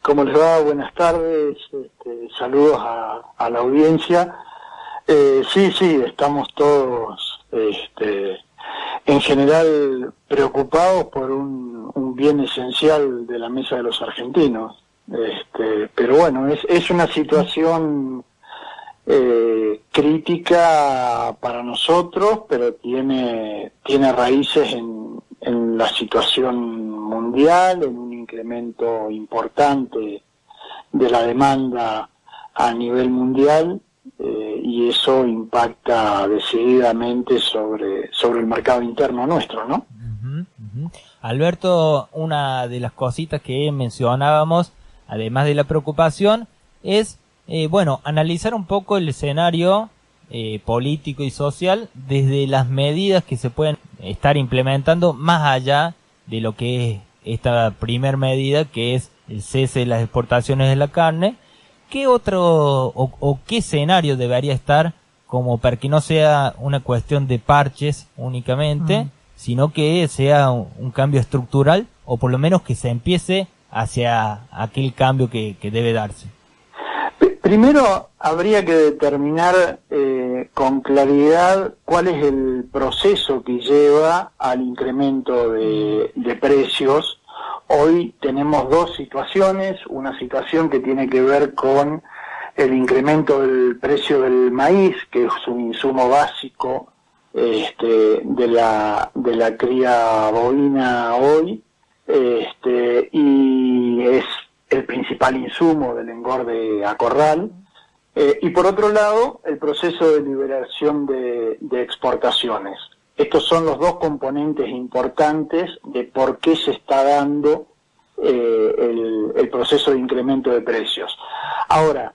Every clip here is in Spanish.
¿Cómo les va? Buenas tardes, saludos a la audiencia. Sí, estamos todos en general preocupados por un bien esencial de la mesa de los argentinos. Pero bueno, es una situación crítica para nosotros, pero tiene raíces en la situación mundial, en un incremento importante de la demanda a nivel mundial, y eso impacta decididamente sobre el mercado interno nuestro, ¿no? Alberto, una de las cositas que mencionábamos, además de la preocupación, es analizar un poco el escenario político y social desde las medidas que se pueden estar implementando más allá de lo que es esta primer medida, que es el cese de las exportaciones de la carne. ¿Qué otro o qué escenario debería estar como para que no sea una cuestión de parches únicamente, sino que sea un cambio estructural, o por lo menos que se empiece hacia aquel cambio que debe darse? Primero habría que determinar con claridad cuál es el proceso que lleva al incremento de precios. Hoy tenemos dos situaciones, una situación que tiene que ver con el incremento del precio del maíz, que es un insumo básico de la cría bovina hoy, y es el principal insumo del engorde a corral, y por otro lado el proceso de liberación de exportaciones. Estos son los dos componentes importantes de por qué se está dando el proceso de incremento de precios. Ahora,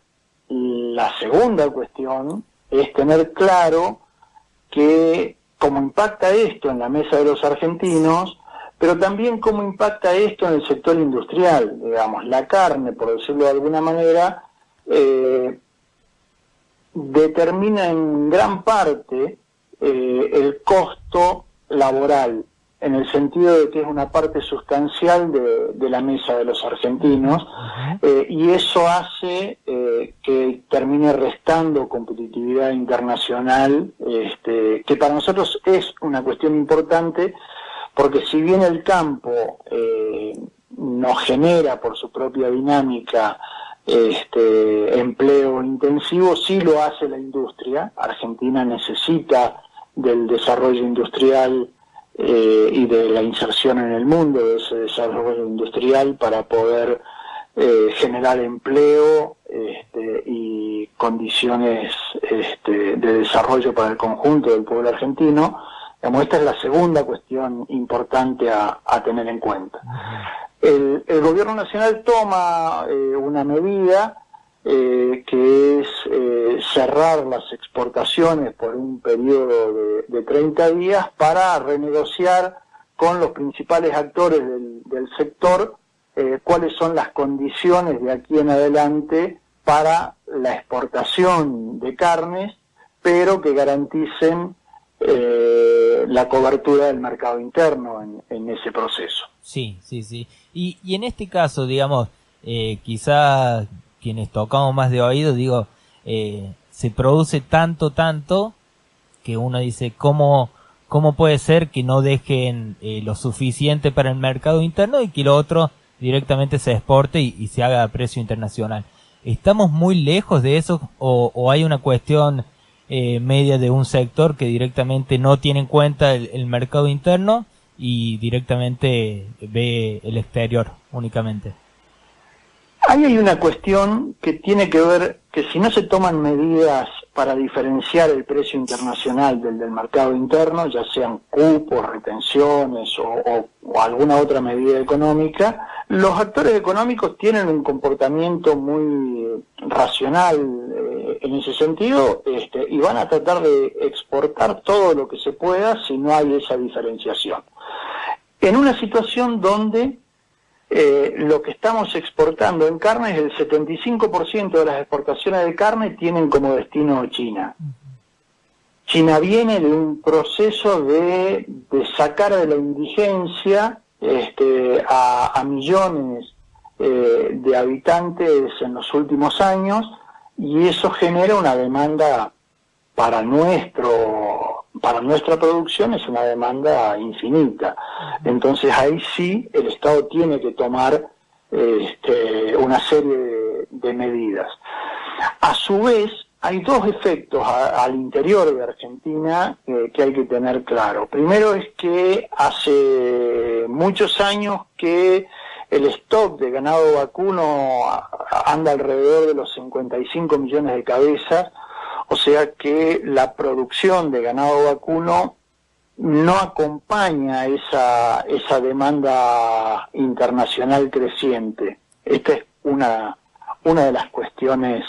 la segunda cuestión es tener claro que cómo impacta esto en la mesa de los argentinos, pero también cómo impacta esto en el sector industrial. Digamos, la carne, por decirlo de alguna manera, determina en gran parte el costo laboral, en el sentido de que es una parte sustancial de la mesa de los argentinos, y eso hace que termine restando competitividad internacional, que para nosotros es una cuestión importante, porque si bien el campo nos genera por su propia dinámica empleo intensivo, sí lo hace la industria. Argentina necesita del desarrollo industrial y de la inserción en el mundo de ese desarrollo industrial para poder generar empleo y condiciones de desarrollo para el conjunto del pueblo argentino. Digamos, esta es la segunda cuestión importante a tener en cuenta. El gobierno nacional toma una medida que es cerrar las exportaciones por un periodo de 30 días para renegociar con los principales actores del sector cuáles son las condiciones de aquí en adelante para la exportación de carnes, pero que garanticen la cobertura del mercado interno en ese proceso. Sí. Y en este caso, digamos, quizá quienes tocamos más de oído, se produce tanto que uno dice, ¿cómo puede ser que no dejen lo suficiente para el mercado interno y que lo otro directamente se exporte y se haga a precio internacional? ¿Estamos muy lejos de eso o hay una cuestión media de un sector que directamente no tiene en cuenta el mercado interno y directamente ve el exterior únicamente? Ahí hay una cuestión que tiene que ver que si no se toman medidas para diferenciar el precio internacional del mercado interno, ya sean cupos, retenciones o alguna otra medida económica, los actores económicos tienen un comportamiento muy racional en ese sentido, y van a tratar de exportar todo lo que se pueda si no hay esa diferenciación. En una situación donde lo que estamos exportando en carne es el 75% de las exportaciones de carne tienen como destino China. China viene de un proceso de sacar de la indigencia a millones de habitantes en los últimos años, y eso genera una demanda para nuestra producción, es una demanda infinita. Entonces ahí sí el Estado tiene que tomar una serie de medidas. A su vez, hay dos efectos al interior de Argentina que hay que tener claro. Primero es que hace muchos años que el stock de ganado vacuno anda alrededor de los 55 millones de cabezas, o sea que la producción de ganado vacuno no acompaña esa demanda internacional creciente. Esta es una de las cuestiones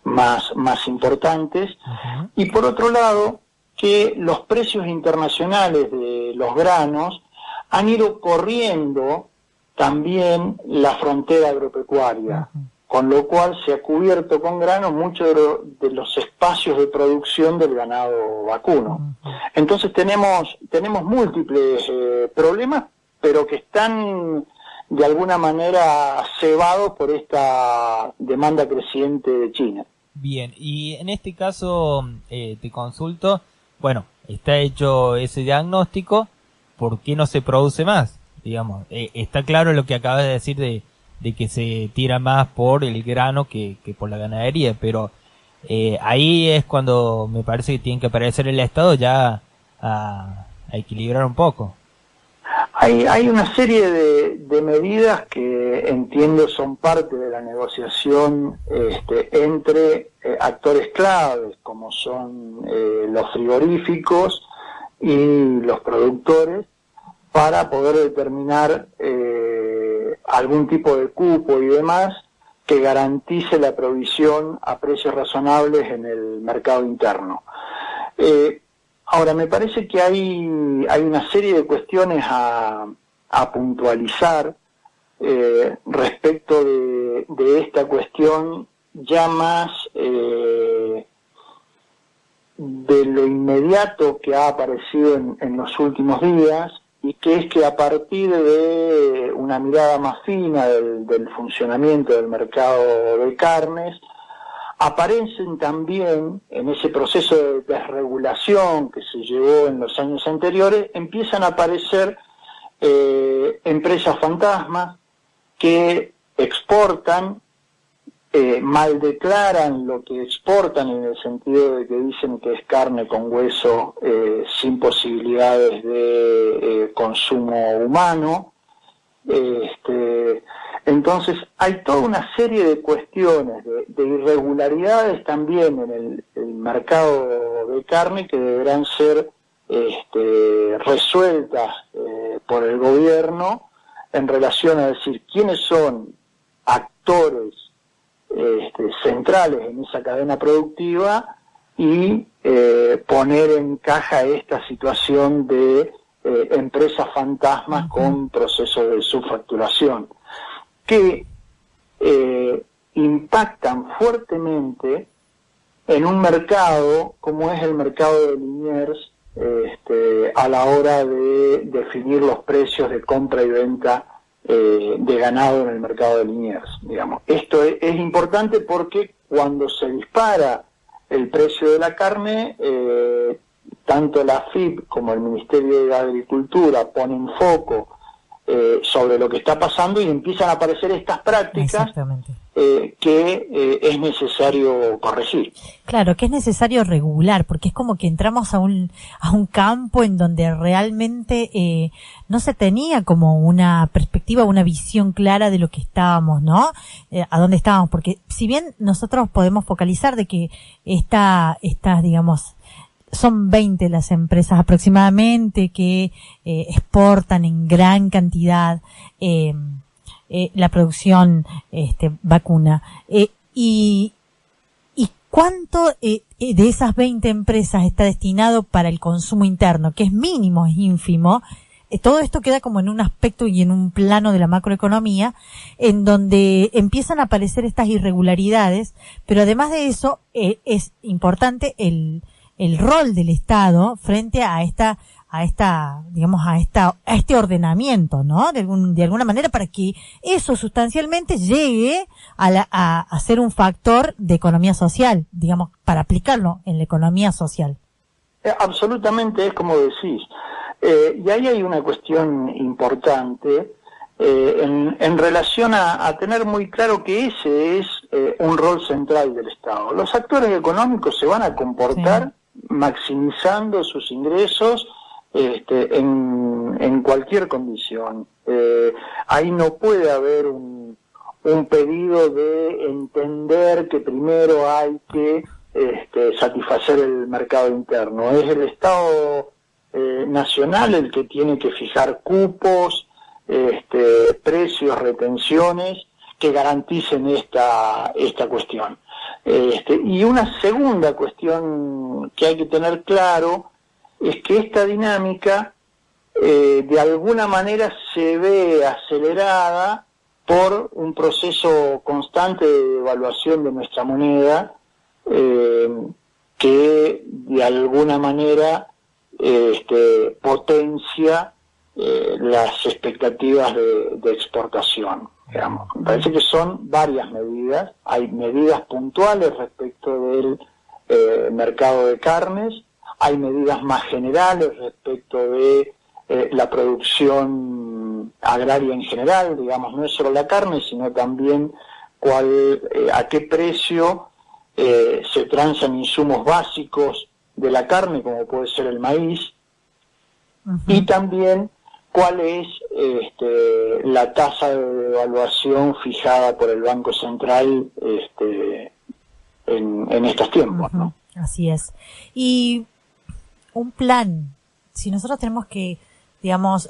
más importantes. Uh-huh. Y por otro lado, que los precios internacionales de los granos han ido corriendo también la frontera agropecuaria, uh-huh, con lo cual se ha cubierto con grano muchos de los espacios de producción del ganado vacuno. Uh-huh. Entonces tenemos múltiples problemas, pero que están de alguna manera cebados por esta demanda creciente de China. Bien, y en este caso te consulto, bueno, está hecho ese diagnóstico, ¿por qué no se produce más? Digamos, está claro lo que acabas de decir de que se tira más por el grano que por la ganadería, pero ahí es cuando me parece que tiene que aparecer el Estado ya a equilibrar un poco. Hay una serie de medidas que entiendo son parte de la negociación entre actores claves, como son los frigoríficos y los productores, para poder determinar algún tipo de cupo y demás que garantice la provisión a precios razonables en el mercado interno. Ahora, me parece que hay una serie de cuestiones a puntualizar respecto de esta cuestión ya más de lo inmediato que ha aparecido en los últimos días, y que es que a partir de una mirada más fina del funcionamiento del mercado de carnes, aparecen también en ese proceso de desregulación que se llevó en los años anteriores, empiezan a aparecer empresas fantasmas que exportan, mal declaran lo que exportan, en el sentido de que dicen que es carne con hueso sin posibilidades de consumo humano. Entonces hay toda una serie de cuestiones, de irregularidades también en el mercado de carne que deberán ser resueltas por el gobierno en relación a decir quiénes son actores centrales en esa cadena productiva y poner en caja esta situación de empresas fantasmas con procesos de subfacturación que impactan fuertemente en un mercado como es el mercado de Liniers, a la hora de definir los precios de compra y venta de ganado en el mercado de Liniers, digamos. Esto es importante porque cuando se dispara el precio de la carne, tanto la AFIP como el Ministerio de Agricultura ponen foco sobre lo que está pasando y empiezan a aparecer estas prácticas que es necesario corregir. Claro, que es necesario regular, porque es como que entramos a un campo en donde realmente no se tenía como una perspectiva, una visión clara de lo que estábamos, ¿no? A dónde estábamos, porque si bien nosotros podemos focalizar de que estas, digamos, son 20 las empresas aproximadamente que exportan en gran cantidad la producción vacuna. Y ¿cuánto de esas 20 empresas está destinado para el consumo interno? Que es mínimo, es ínfimo. Todo esto queda como en un aspecto y en un plano de la macroeconomía, en donde empiezan a aparecer estas irregularidades, pero además de eso es importante el rol del Estado frente a digamos, a este ordenamiento, ¿no? De alguna manera para que eso sustancialmente llegue a ser un factor de economía social, digamos, para aplicarlo en la economía social. Absolutamente, es como decís. Y ahí hay una cuestión importante en relación a tener muy claro que ese es un rol central del Estado. Los actores económicos se van a comportar maximizando sus ingresos en cualquier condición. Ahí no puede haber un pedido de entender que primero hay que satisfacer el mercado interno. Es el Estado nacional el que tiene que fijar cupos, precios, retenciones que garanticen esta cuestión. Y una segunda cuestión que hay que tener claro es que esta dinámica de alguna manera se ve acelerada por un proceso constante de devaluación de nuestra moneda que de alguna manera potencia las expectativas de exportación. Digamos. Me parece que son varias medidas. Hay medidas puntuales respecto del mercado de carnes, hay medidas más generales respecto de la producción agraria en general, digamos, no es solo la carne, sino también a qué precio se transan insumos básicos de la carne, como puede ser el maíz, y también cuál es la tasa de devaluación fijada por el Banco Central en estos tiempos, ¿no? Así es. Y un plan, si nosotros tenemos que, digamos,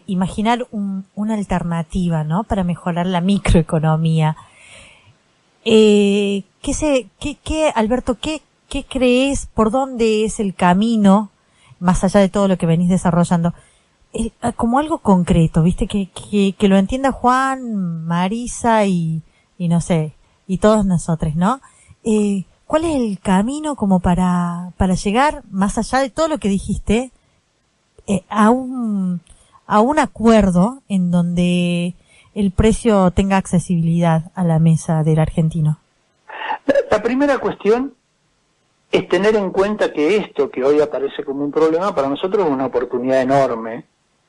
imaginar una alternativa, ¿no?, para mejorar la microeconomía, Alberto, ¿qué crees? ¿Por dónde es el camino, más allá de todo lo que venís desarrollando? Como algo concreto, ¿viste? Que lo entienda Juan, Marisa y no sé, y todos nosotros, ¿no? ¿Cuál es el camino como para llegar, más allá de todo lo que dijiste, a un acuerdo en donde el precio tenga accesibilidad a la mesa del argentino? La primera cuestión es tener en cuenta que esto que hoy aparece como un problema, para nosotros es una oportunidad enorme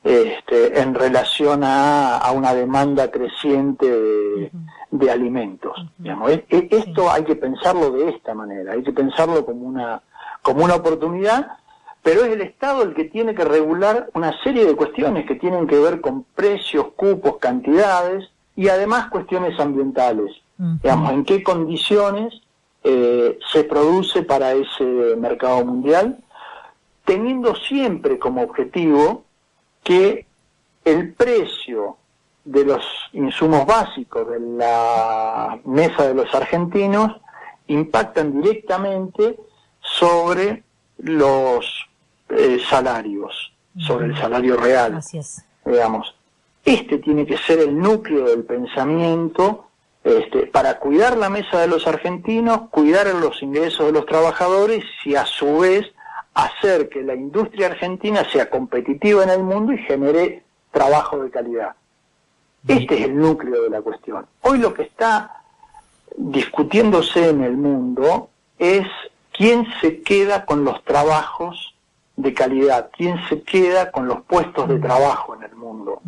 en relación a una demanda creciente de alimentos. Digamos. Esto hay que pensarlo de esta manera, hay que pensarlo como una oportunidad, pero es el Estado el que tiene que regular una serie de cuestiones que tienen que ver con precios, cupos, cantidades y además cuestiones ambientales. Digamos, en qué condiciones se produce para ese mercado mundial, teniendo siempre como objetivo que el precio de los insumos básicos de la mesa de los argentinos impactan directamente sobre los salarios, sobre el salario real. Así es. Digamos, tiene que ser el núcleo del pensamiento para cuidar la mesa de los argentinos, cuidar los ingresos de los trabajadores y a su vez hacer que la industria argentina sea competitiva en el mundo y genere trabajo de calidad. Este es el núcleo de la cuestión. Hoy lo que está discutiéndose en el mundo es quién se queda con los trabajos de calidad, quién se queda con los puestos de trabajo en el mundo.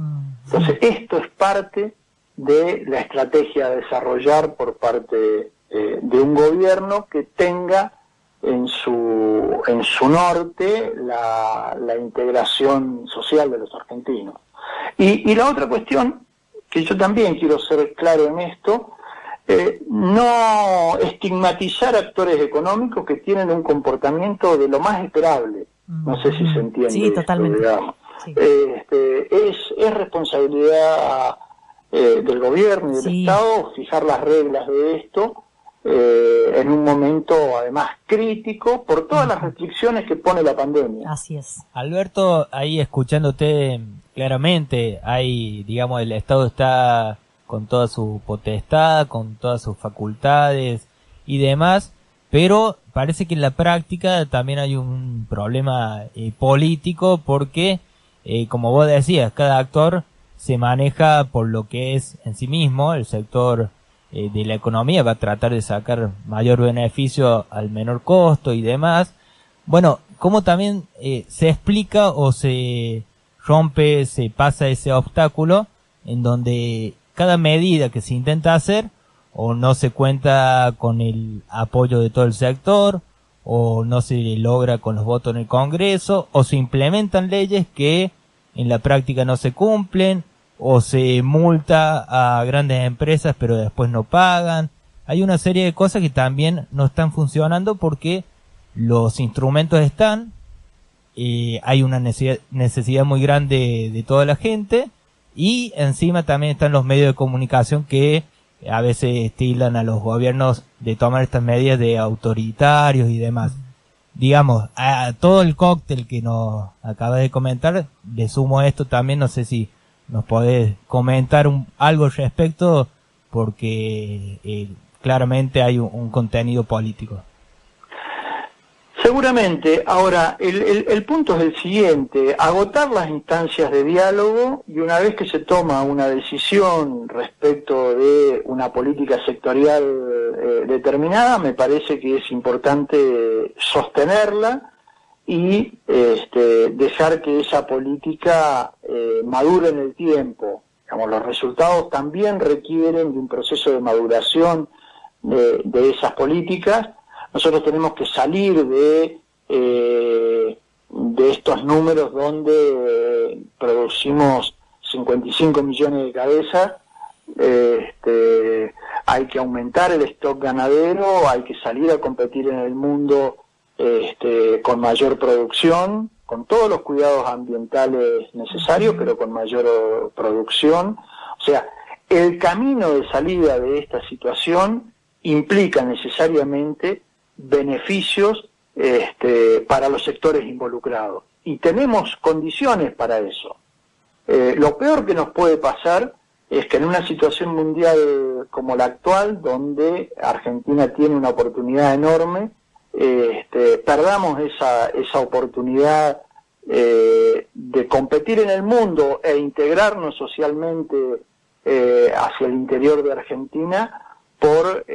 Entonces, esto es parte de la estrategia a desarrollar por parte de un gobierno que tenga en su norte la integración social de los argentinos. Y la otra cuestión, que yo también quiero ser claro en esto, no estigmatizar actores económicos que tienen un comportamiento de lo más esperable. No sé si se entiende. Sí, totalmente. Digamos. Sí. Es responsabilidad del gobierno y del Estado fijar las reglas de esto en un momento además crítico por todas las restricciones que pone la pandemia. Así es. Alberto, ahí escuchándote claramente, digamos, el Estado está con toda su potestad, con todas sus facultades y demás, pero parece que en la práctica también hay un problema político porque, como vos decías, cada actor se maneja por lo que es en sí mismo. El sector de la economía va a tratar de sacar mayor beneficio al menor costo y demás. Bueno, ¿cómo también se explica o se rompe, se pasa ese obstáculo en donde cada medida que se intenta hacer o no se cuenta con el apoyo de todo el sector, o no se logra con los votos en el Congreso, o se implementan leyes que en la práctica no se cumplen, o se multa a grandes empresas pero después no pagan? Hay una serie de cosas que también no están funcionando porque los instrumentos están, hay una necesidad muy grande de toda la gente, y encima también están los medios de comunicación que a veces estilan a los gobiernos de tomar estas medidas de autoritarios y demás. Digamos, a todo el cóctel que nos acaba de comentar, le sumo esto también. No sé si nos podés comentar algo al respecto, porque claramente hay un contenido político. Seguramente. Ahora, el punto es el siguiente: agotar las instancias de diálogo, y una vez que se toma una decisión respecto de una política sectorial determinada, me parece que es importante sostenerla y dejar que esa política madure en el tiempo. Digamos, los resultados también requieren de un proceso de maduración de esas políticas. Nosotros tenemos que salir de estos números donde producimos 55 millones de cabezas. Hay que aumentar el stock ganadero, hay que salir a competir en el mundo con mayor producción, con todos los cuidados ambientales necesarios, pero con mayor producción. O sea, el camino de salida de esta situación implica necesariamente beneficios para los sectores involucrados, y tenemos condiciones para eso. Lo peor que nos puede pasar es que en una situación mundial como la actual, donde Argentina tiene una oportunidad enorme, perdamos esa oportunidad de competir en el mundo e integrarnos socialmente hacia el interior de Argentina por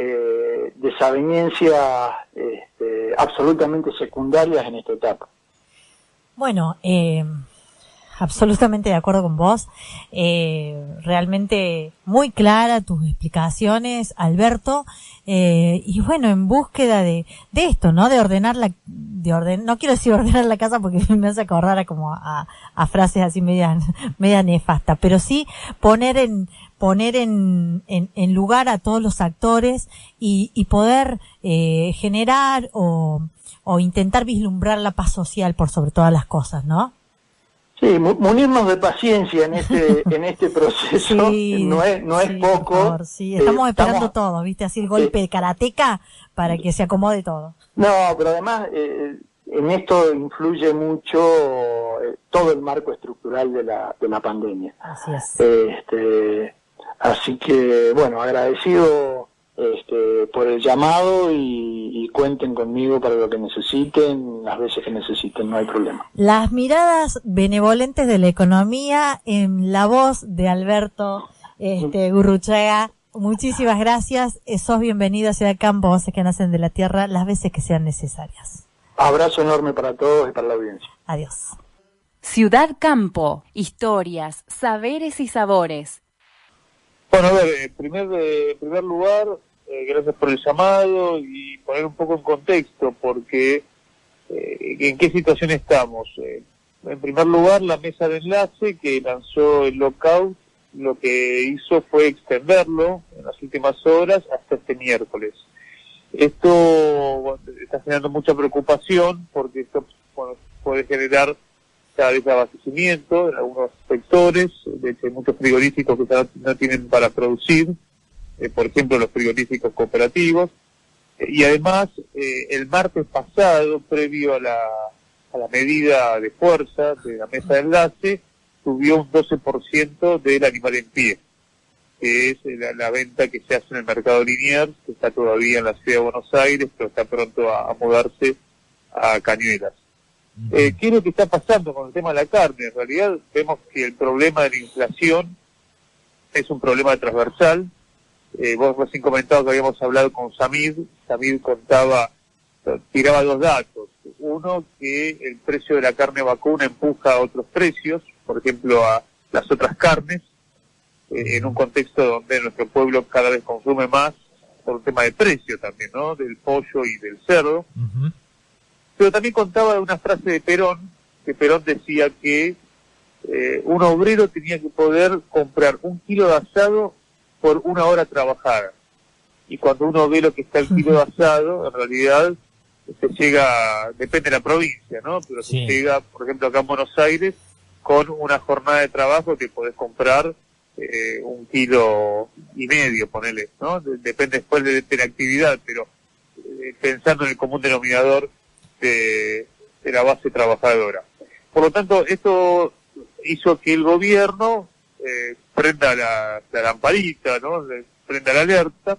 desavenencias absolutamente secundarias en esta etapa. Bueno, absolutamente de acuerdo con vos. Realmente muy clara tus explicaciones, Alberto. Y bueno, en búsqueda de esto, ¿no? De ordenar no quiero decir ordenar la casa porque me hace acordar a frases así media nefastas, pero sí poner en lugar a todos los actores y poder generar o intentar vislumbrar la paz social por sobre todas las cosas, ¿no? Sí, munirnos de paciencia en este proceso. Sí, no es poco. Por favor, sí, estamos esperando todo, ¿viste? Así el golpe de karateca para que se acomode todo. No, pero además en esto influye mucho todo el marco estructural de la pandemia. Así es. Así que, bueno, agradecido por el llamado, y cuenten conmigo para lo que necesiten, las veces que necesiten, no hay problema. Las miradas benevolentes de la economía en la voz de Alberto Gurruchaga. Muchísimas gracias. Sos bienvenido a Ciudad Campo, voces que nacen de la tierra, las veces que sean necesarias. Abrazo enorme para todos y para la audiencia. Adiós. Ciudad Campo, historias, saberes y sabores. Bueno, a ver, en primer lugar, gracias por el llamado y poner un poco en contexto, porque ¿en qué situación estamos? En primer lugar, la mesa de enlace que lanzó el lockout, lo que hizo fue extenderlo en las últimas horas hasta este miércoles. Esto está generando mucha preocupación, porque esto puede generar cada desabastecimiento en algunos sectores. De hecho, hay muchos frigoríficos que no tienen para producir, por ejemplo los frigoríficos cooperativos, y además el martes pasado, previo a la medida de fuerza de la mesa de enlace, subió un 12% del animal en pie. que es la venta que se hace en el mercado Liniers, que está todavía en la ciudad de Buenos Aires, pero está pronto a mudarse a Cañuelas. ¿Qué es lo que está pasando con el tema de la carne? En realidad vemos que el problema de la inflación es un problema transversal. Vos recién comentabas que habíamos hablado con Samid tiraba dos datos. Uno, que el precio de la carne vacuna empuja a otros precios, por ejemplo a las otras carnes, en un contexto donde nuestro pueblo cada vez consume más por un tema de precio también, ¿no? Del pollo y del cerdo. Pero también contaba de una frase de Perón, que Perón decía que un obrero tenía que poder comprar 1 kilo de asado por 1 hora trabajada. Y cuando uno ve lo que está el kilo de asado, en realidad se llega, depende de la provincia, ¿no? Pero se llega, por ejemplo, acá en Buenos Aires, con una jornada de trabajo que podés comprar 1,5 kilos, ponele, ¿no? Depende después de la actividad, pero pensando en el común denominador de la base trabajadora. Por lo tanto, esto hizo que el gobierno prenda la lamparita, ¿no? Prenda la alerta.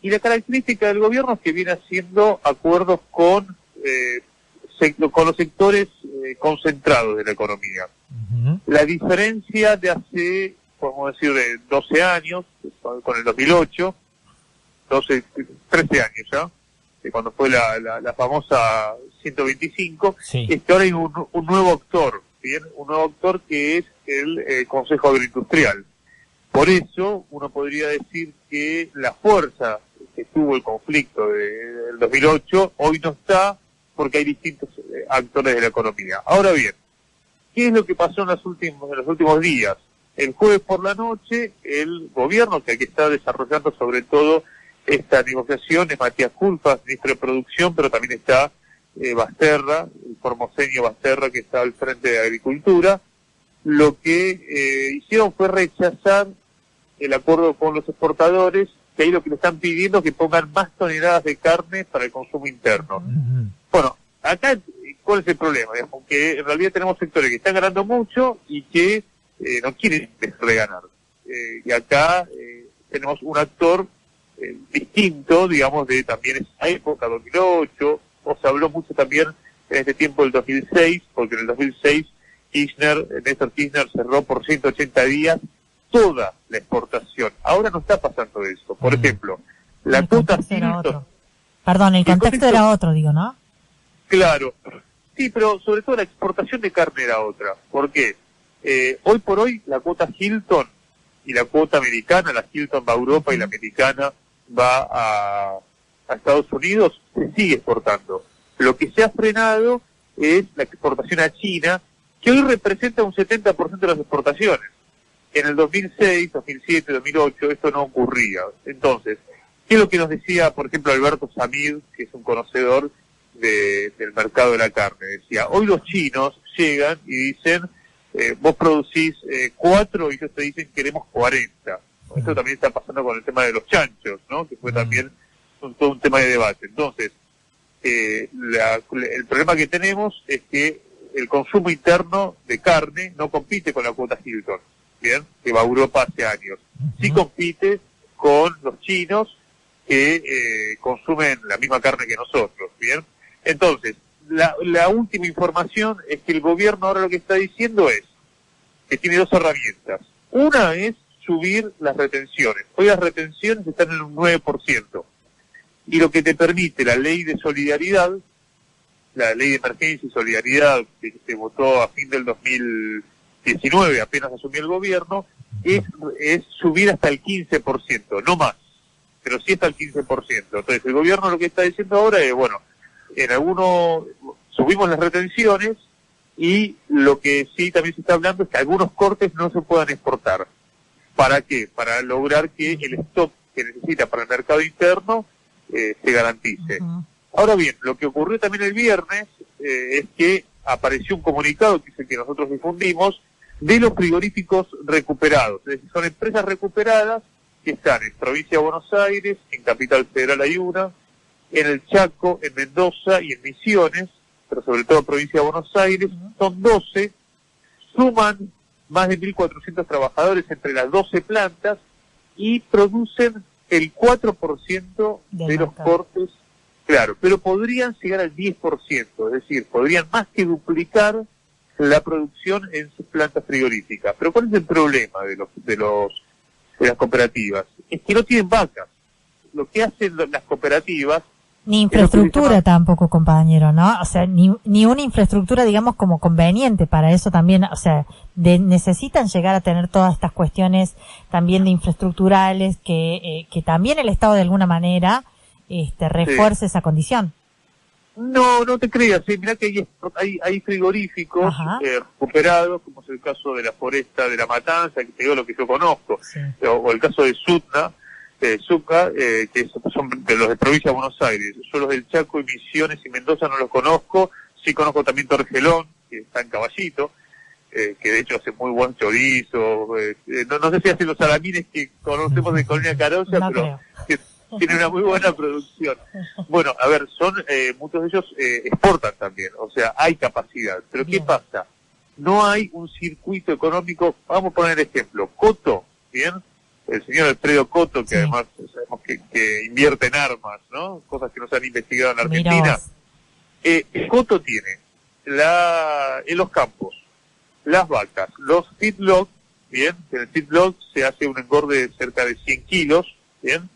Y la característica del gobierno es que viene haciendo acuerdos con los sectores concentrados de la economía. La diferencia de hace, podemos decir, de 12 años, con el 2008, 13 años ya, cuando fue la famosa 125, es que ahora hay un nuevo actor, ¿bien? Un nuevo actor que es el Consejo Agroindustrial. Por eso uno podría decir que la fuerza que tuvo el conflicto del 2008 hoy no está, porque hay distintos actores de la economía. Ahora bien, ¿qué es lo que pasó en los últimos días? El jueves por la noche, el gobierno, que aquí está desarrollando sobre todo esta negociación, es Matías Culfas, ministro de Producción, pero también está Basterra, el formoseño Basterra, que está al frente de Agricultura. Lo que hicieron fue rechazar el acuerdo con los exportadores, que ahí lo que le están pidiendo es que pongan más toneladas de carne para el consumo interno. Bueno, acá, ¿cuál es el problema? Digamos, que en realidad tenemos sectores que están ganando mucho y que no quieren dejar de ganar. Y acá tenemos un actor distinto, digamos, de también esa época, 2008, o se habló mucho también en este tiempo del 2006, porque en el 2006 Néstor Kirchner cerró por 180 días toda la exportación. Ahora no está pasando eso. Por ejemplo, la cuota Hilton... Perdón, el contexto era otro, digo, ¿no? Claro. Sí, pero sobre todo la exportación de carne era otra. ¿Por qué? Hoy por hoy la cuota Hilton y la cuota americana, la Hilton va a Europa y la americana va a Estados Unidos, se sigue exportando. Lo que se ha frenado es la exportación a China, que hoy representa un 70% de las exportaciones. En el 2006, 2007, 2008 esto no ocurría. Entonces, ¿qué es lo que nos decía, por ejemplo, Alberto Samid, que es un conocedor del mercado de la carne? Decía, hoy los chinos llegan y dicen, vos producís 4 y ellos te dicen queremos 40. Esto también está pasando con el tema de los chanchos, ¿no? Que fue también todo un tema de debate. Entonces, el problema que tenemos es que el consumo interno de carne no compite con la cuota Hilton, ¿bien? Que va a Europa hace años. Sí compite con los chinos que consumen la misma carne que nosotros, ¿bien? Entonces, la última información es que el gobierno ahora lo que está diciendo es que tiene 2 herramientas. Una es subir las retenciones. Hoy las retenciones están en un 9%. Y lo que te permite la ley de solidaridad, la ley de emergencia y solidaridad que se votó a fin del 2019, apenas asumió el gobierno, es subir hasta el 15%, no más, pero sí hasta el 15%. Entonces el gobierno lo que está diciendo ahora es, bueno, en algunos subimos las retenciones y lo que sí también se está hablando es que algunos cortes no se puedan exportar. ¿Para qué? Para lograr que el stock que necesita para el mercado interno se garantice. Ahora bien, lo que ocurrió también el viernes es que apareció un comunicado, que es el que nosotros difundimos, de los frigoríficos recuperados. Es decir, son empresas recuperadas que están en Provincia de Buenos Aires, en Capital Federal hay una, en el Chaco, en Mendoza y en Misiones, pero sobre todo en Provincia de Buenos Aires, son 12, suman más de 1.400 trabajadores entre las 12 plantas y producen el 4% de los cortes, claro, pero podrían llegar al 10%, es decir, podrían más que duplicar la producción en sus plantas frigoríficas. Pero ¿cuál es el problema de las cooperativas? Es que no tienen vacas. Lo que hacen las cooperativas... Ni infraestructura tampoco, compañero, ¿no? O sea, ni una infraestructura, digamos, como conveniente para eso también. O sea, necesitan llegar a tener todas estas cuestiones también de infraestructurales que también el Estado de alguna manera refuerce esa condición. No te creas, mirá que hay frigoríficos recuperados, como es el caso de la Foresta de la Matanza, que te digo lo que yo conozco, o el caso de Succa, que son de los de provincia de Buenos Aires. Yo los del Chaco y Misiones y Mendoza no los conozco, sí conozco también Torgelón, que está en Caballito, que de hecho hace muy buen chorizo, no sé si hacen los salamines que conocemos de Colonia Carolla, pero tienen una muy buena producción. Bueno, a ver, muchos de ellos exportan también, o sea, hay capacidad, pero ¿qué pasa? No hay un circuito económico. Vamos a poner ejemplo, Coto, ¿bien? El señor Alfredo Coto, que además sabemos que invierte en armas, ¿no? Cosas que no se han investigado en Argentina. Coto tiene en los campos las vacas, los feedlot, ¿bien? En el feedlot se hace un engorde de cerca de 100 kilos, ¿bien?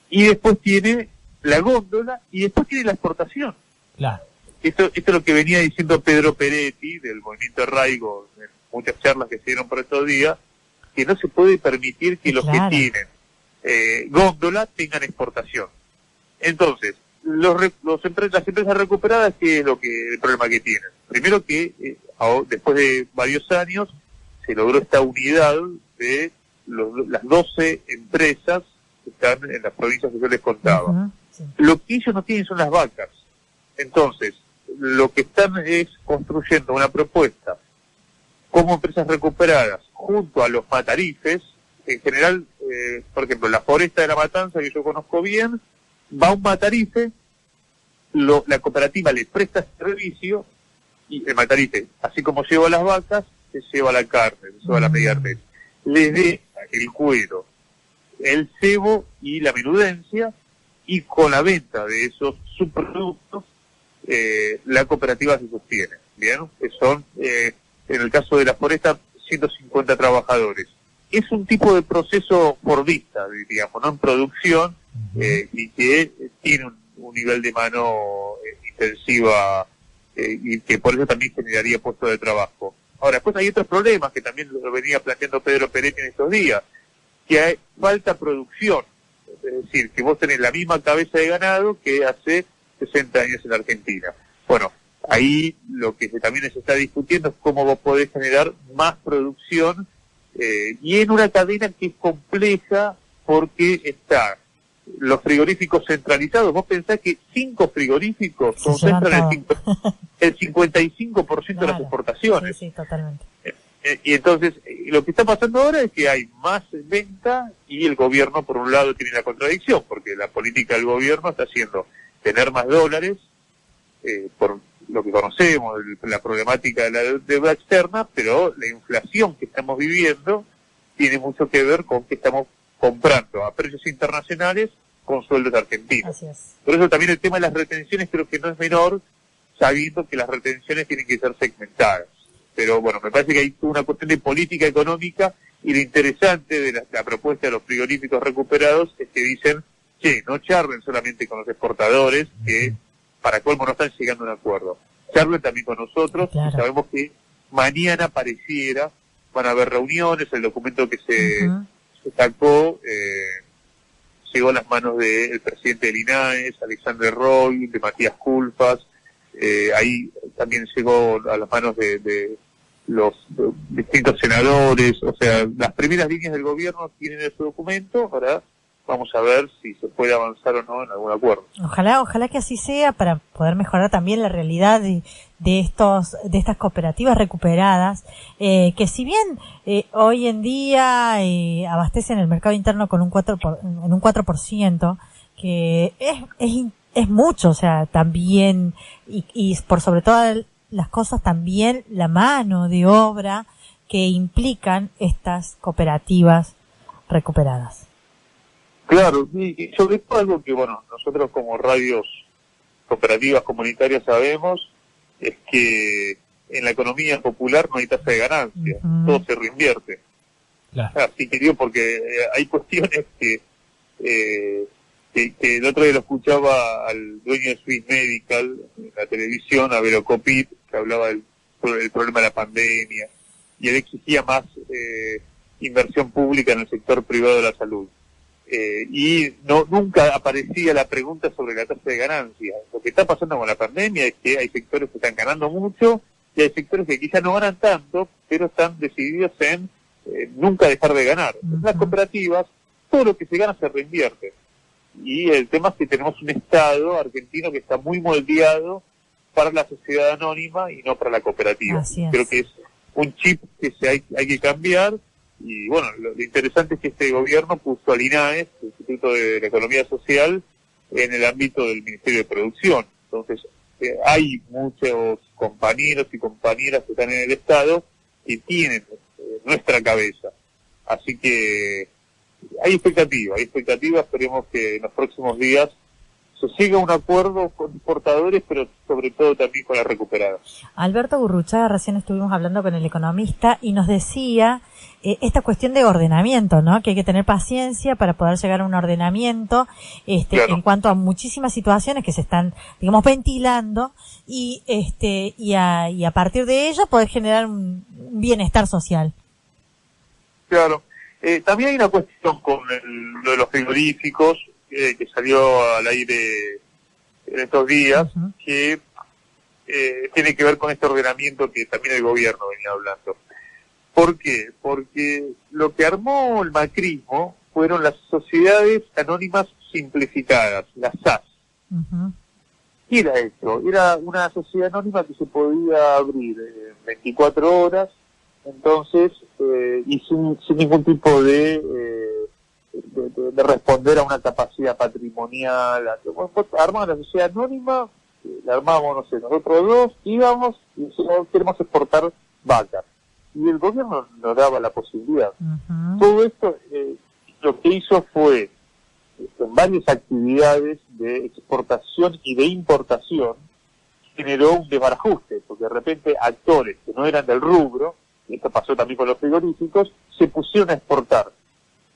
Y después tiene la góndola y después tiene la exportación. Claro. Esto es lo que venía diciendo Pedro Peretti del Movimiento Arraigo en muchas charlas que se dieron por estos días, que no se puede permitir que los que tienen góndola tengan exportación. Entonces, las empresas recuperadas, ¿qué es el problema que tienen? Primero que después de varios años se logró esta unidad de las 12 empresas que están en las provincias que yo les contaba. Lo que ellos no tienen son las vacas. Entonces, lo que están es construyendo una propuesta como empresas recuperadas junto a los matarifes. En general, por ejemplo, la Foresta de la Matanza, que yo conozco bien, va a un matarife, la cooperativa le presta servicio y el matarife, así como lleva las vacas, se lleva la carne, se lleva la media red, les deja el cuero, el cebo y la menudencia, y con la venta de esos subproductos la cooperativa se sostiene, ¿bien? Que son, en el caso de la Foresta, 150 trabajadores. Es un tipo de proceso fordista, digamos, no en producción, y que tiene un nivel de mano intensiva, y que por eso también generaría puestos de trabajo. Ahora, después hay otros problemas que también lo venía planteando Pedro Peretti en estos días, que hay falta producción, es decir, que vos tenés la misma cabeza de ganado que hace 60 años en Argentina. Bueno, ahí lo que también se está discutiendo es cómo vos podés generar más producción, y en una cadena que es compleja porque está los frigoríficos centralizados. Vos pensás que 5 frigoríficos concentran el 55% de las exportaciones. Sí, totalmente. Y entonces, lo que está pasando ahora es que hay más venta y el gobierno, por un lado, tiene la contradicción, porque la política del gobierno está haciendo tener más dólares, por lo que conocemos, la problemática de la deuda externa, pero la inflación que estamos viviendo tiene mucho que ver con que estamos comprando a precios internacionales con sueldos argentinos. Así es. Por eso también el tema de las retenciones creo que no es menor, sabiendo que las retenciones tienen que ser segmentadas. Pero bueno, me parece que hay una cuestión de política económica, y lo interesante de la propuesta de los frigoríficos recuperados es que dicen, no charlen solamente con los exportadores, que para colmo no están llegando a un acuerdo. Charlen también con nosotros, y sabemos que mañana pareciera, van a haber reuniones, el documento que se sacó llegó a las manos del presidente del INAES, Alexander Roy, de Matías Culfas, ahí también llegó a las manos de los distintos senadores. O sea, las primeras líneas del gobierno tienen ese documento. Ahora vamos a ver si se puede avanzar o no en algún acuerdo. Ojalá que así sea, para poder mejorar también la realidad de estas cooperativas recuperadas, que si bien hoy en día abastecen el mercado interno con un 4%, que es mucho, o sea, también, y por sobre todas las cosas también la mano de obra que implican estas cooperativas recuperadas. Claro, y sobre todo algo que, bueno, nosotros como radios cooperativas comunitarias sabemos, es que en la economía popular no hay tasa de ganancia, todo se reinvierte. Claro. Así que digo, porque hay cuestiones que el otro día lo escuchaba al dueño de Swiss Medical en la televisión, a Vero Copit, que hablaba del problema de la pandemia, y él exigía más inversión pública en el sector privado de la salud. Y nunca aparecía la pregunta sobre la tasa de ganancia. Lo que está pasando con la pandemia es que hay sectores que están ganando mucho y hay sectores que quizás no ganan tanto, pero están decididos en nunca dejar de ganar. En las cooperativas, todo lo que se gana se reinvierte. Y el tema es que tenemos un Estado argentino que está muy moldeado para la sociedad anónima y no para la cooperativa. Creo que es un chip que hay que cambiar. Y bueno, lo interesante es que este gobierno puso al INAES, el Instituto de la Economía Social, en el ámbito del Ministerio de Producción. Entonces, hay muchos compañeros y compañeras que están en el Estado que tienen nuestra cabeza. Así que hay expectativa, esperemos que en los próximos días se siga un acuerdo con importadores, pero sobre todo también con las recuperadas. Alberto Gurruchaga, recién estuvimos hablando con el economista y nos decía esta cuestión de ordenamiento, ¿no? Que hay que tener paciencia para poder llegar a un ordenamiento, claro, en cuanto a muchísimas situaciones que se están, digamos, ventilando y a partir de ello poder generar un bienestar social. Claro. También hay una cuestión con lo de los frigoríficos, que salió al aire en estos días, que tiene que ver con este ordenamiento que también el gobierno venía hablando. ¿Por qué? Porque lo que armó el macrismo fueron las sociedades anónimas simplificadas, las SAS. ¿Qué era esto? Era una sociedad anónima que se podía abrir 24 horas, entonces, y sin ningún tipo de responder a una capacidad patrimonial. Armamos la sociedad anónima, la armamos, no sé, nosotros dos, íbamos y queremos exportar vacas. Y el gobierno nos daba la posibilidad. Todo esto lo que hizo fue, en varias actividades de exportación y de importación, generó un desbarajuste, porque de repente actores que no eran del rubro, y esto pasó también con los frigoríficos, se pusieron a exportar.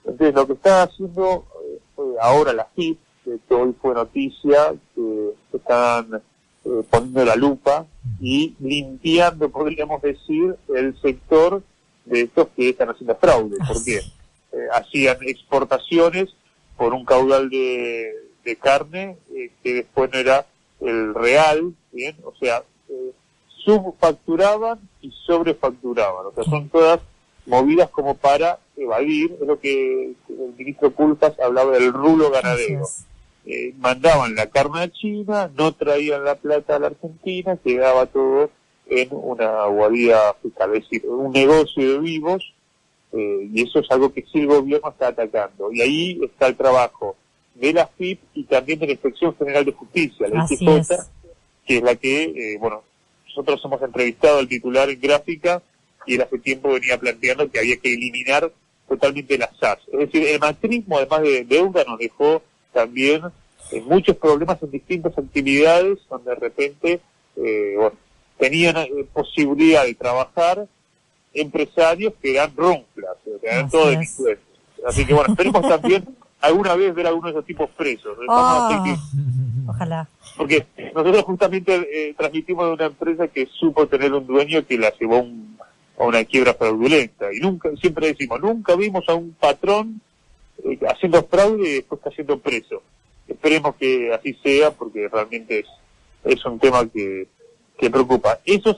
Entonces, lo que está haciendo ahora la FIP, que hoy fue noticia, que están poniendo la lupa y limpiando, podríamos decir, el sector de estos que están haciendo fraude. ¿Por qué? Hacían exportaciones por un caudal de carne que después no era el real, ¿bien? O sea, subfacturaban y sobrefacturaban. O sea, son todas movidas como para evadir, es lo que el ministro Culpas hablaba del rulo ganadero. Mandaban la carne a China, no traían la plata a la Argentina, quedaba todo en una guarida fiscal, es decir, un negocio de vivos, y eso es algo que sí el gobierno está atacando. Y ahí está el trabajo de la FIP y también de la Inspección General de Justicia, la IGJ, que es la que, bueno, nosotros hemos entrevistado al titular en Gráfica, y él hace tiempo venía planteando que había que eliminar totalmente las SAS. Es decir, el macrismo, además de deuda, nos dejó también muchos problemas en distintas actividades, donde de repente bueno, tenían posibilidad de trabajar empresarios que eran ronflas, que eran todos delincuentes. Así que bueno, esperemos también alguna vez ver a alguno de esos tipos presos. Ojalá. Porque nosotros justamente transmitimos de una empresa que supo tener un dueño que la llevó a una quiebra fraudulenta. Y siempre decimos, nunca vimos a un patrón haciendo fraude y después cayendo preso. Esperemos que así sea, porque realmente es un tema que preocupa. Eso